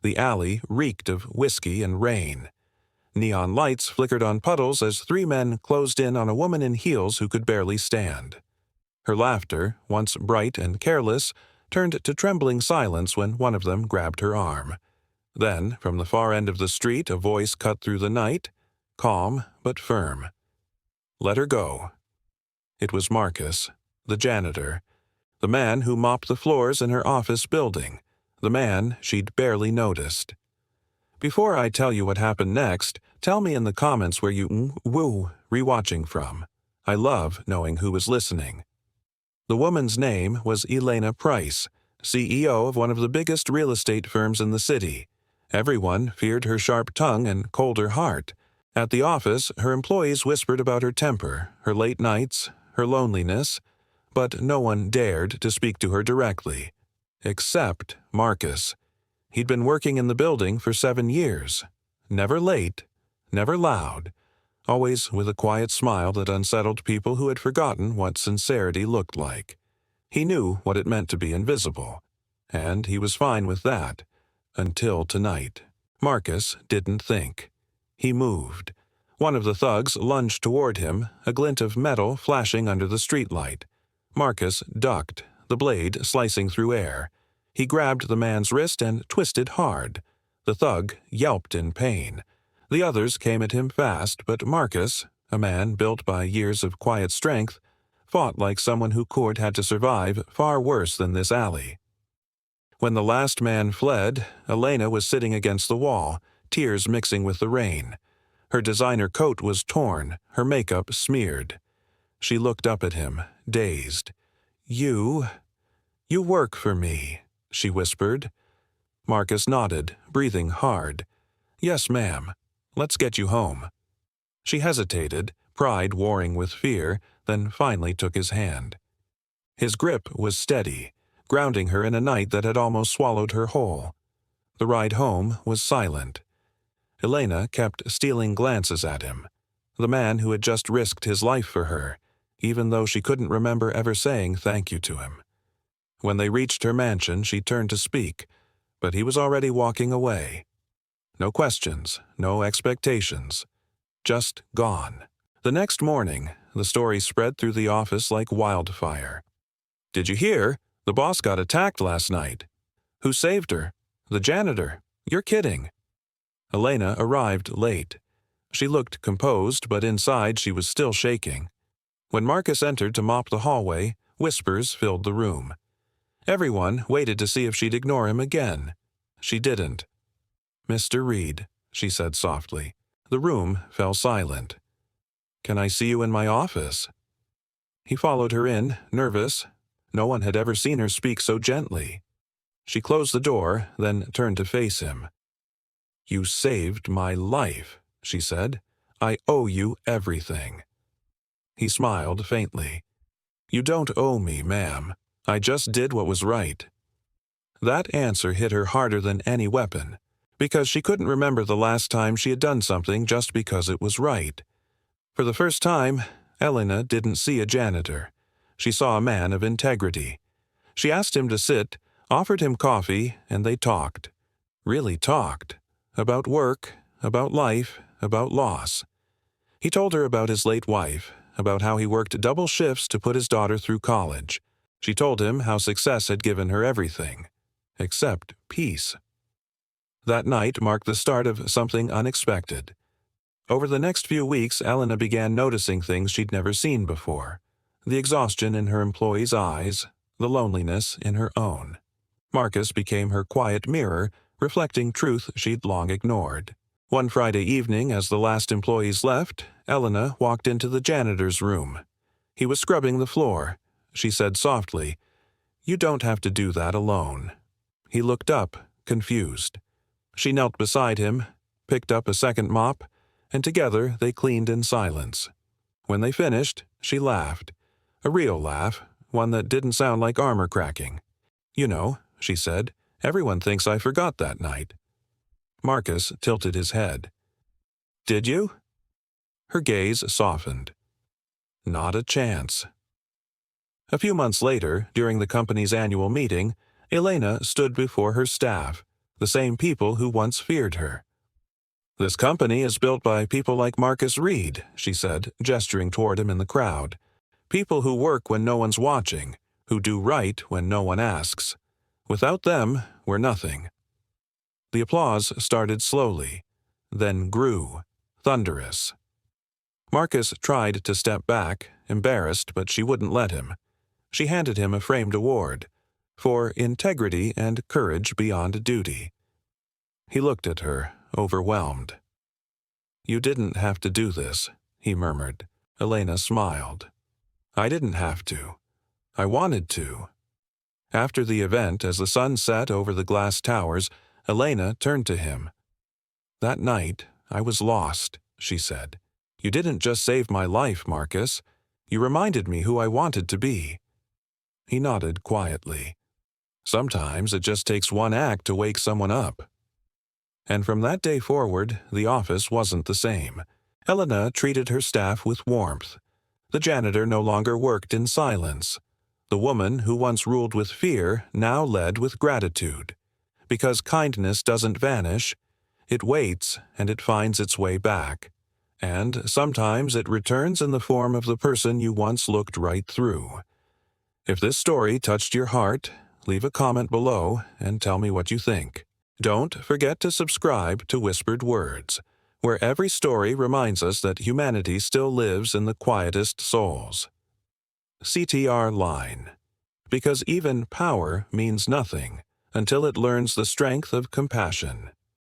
The alley reeked of whiskey and rain. Neon lights flickered on puddles as three men closed in on a woman in heels who could barely stand. Her laughter, once bright and careless, turned to trembling silence when one of them grabbed her arm. Then, from the far end of the street, a voice cut through the night, calm but firm. "Let her go." It was Marcus, the janitor, the man who mopped the floors in her office building, the man she'd barely noticed. Before I tell you what happened next, tell me in the comments where you woo rewatching from. I love knowing who is listening. The woman's name was Elena Price, CEO of one of the biggest real estate firms in the city. Everyone feared her sharp tongue and colder heart. At the office, her employees whispered about her temper, her late nights, her loneliness, but no one dared to speak to her directly. Except Marcus. He'd been working in the building for 7 years. Never late, never loud, always with a quiet smile that unsettled people who had forgotten what sincerity looked like. He knew what it meant to be invisible, and he was fine with that, until tonight. Marcus didn't think. He moved. One of the thugs lunged toward him, a glint of metal flashing under the streetlight. Marcus ducked, the blade slicing through air. He grabbed the man's wrist and twisted hard. The thug yelped in pain. The others came at him fast, but Marcus, a man built by years of quiet strength, fought like someone who could had to survive far worse than this alley. When the last man fled, Elena was sitting against the wall, tears mixing with the rain. Her designer coat was torn, her makeup smeared. She looked up at him, dazed. You work for me," she whispered. Marcus nodded, breathing hard. "Yes, ma'am. Let's get you home." She hesitated, pride warring with fear, then finally took his hand. His grip was steady, grounding her in a night that had almost swallowed her whole. The ride home was silent. Elena kept stealing glances at him, the man who had just risked his life for her, even though she couldn't remember ever saying thank you to him. When they reached her mansion, she turned to speak, but he was already walking away. No questions, no expectations. Just gone. The next morning, the story spread through the office like wildfire. "Did you hear? The boss got attacked last night." "Who saved her?" "The janitor." "You're kidding." Elena arrived late. She looked composed, but inside she was still shaking. When Marcus entered to mop the hallway, whispers filled the room. Everyone waited to see if she'd ignore him again. She didn't. "Mr. Reed," she said softly. The room fell silent. "Can I see you in my office?" He followed her in, nervous. No one had ever seen her speak so gently. She closed the door, then turned to face him. "You saved my life," she said. "I owe you everything." He smiled faintly. "You don't owe me, ma'am. I just did what was right." That answer hit her harder than any weapon, because she couldn't remember the last time she had done something just because it was right. For the first time, Elena didn't see a janitor. She saw a man of integrity. She asked him to sit, offered him coffee, and they talked. Really talked. About work, about life, about loss. He told her about his late wife, about how he worked double shifts to put his daughter through college. She told him how success had given her everything, except peace. That night marked the start of something unexpected. Over the next few weeks, Elena began noticing things she'd never seen before. The exhaustion in her employees' eyes, the loneliness in her own. Marcus became her quiet mirror, reflecting truth she'd long ignored. One Friday evening, as the last employees left, Elena walked into the janitor's room. He was scrubbing the floor. She said softly, "You don't have to do that alone." He looked up, confused. She knelt beside him, picked up a second mop, and together they cleaned in silence. When they finished, she laughed. A real laugh, one that didn't sound like armor cracking. "You know," she said, "everyone thinks I forgot that night." Marcus tilted his head. "Did you?" Her gaze softened. "Not a chance." A few months later, during the company's annual meeting, Elena stood before her staff, the same people who once feared her. "This company is built by people like Marcus Reed," she said, gesturing toward him in the crowd. "People who work when no one's watching, who do right when no one asks. Without them, we're nothing." The applause started slowly, then grew, thunderous. Marcus tried to step back, embarrassed, but she wouldn't let him. She handed him a framed award for integrity and courage beyond duty. He looked at her, overwhelmed. "You didn't have to do this," he murmured. Elena smiled. "I didn't have to. I wanted to." After the event, as the sun set over the glass towers, Elena turned to him. "That night, I was lost," she said. "You didn't just save my life, Marcus. You reminded me who I wanted to be." He nodded quietly. "Sometimes it just takes one act to wake someone up." And from that day forward, the office wasn't the same. Elena treated her staff with warmth. The janitor no longer worked in silence. The woman who once ruled with fear now led with gratitude. Because kindness doesn't vanish, it waits and it finds its way back. And sometimes it returns in the form of the person you once looked right through. If this story touched your heart, leave a comment below and tell me what you think. Don't forget to subscribe to Whispered Words, where every story reminds us that humanity still lives in the quietest souls. CTR line. Because even power means nothing until it learns the strength of compassion.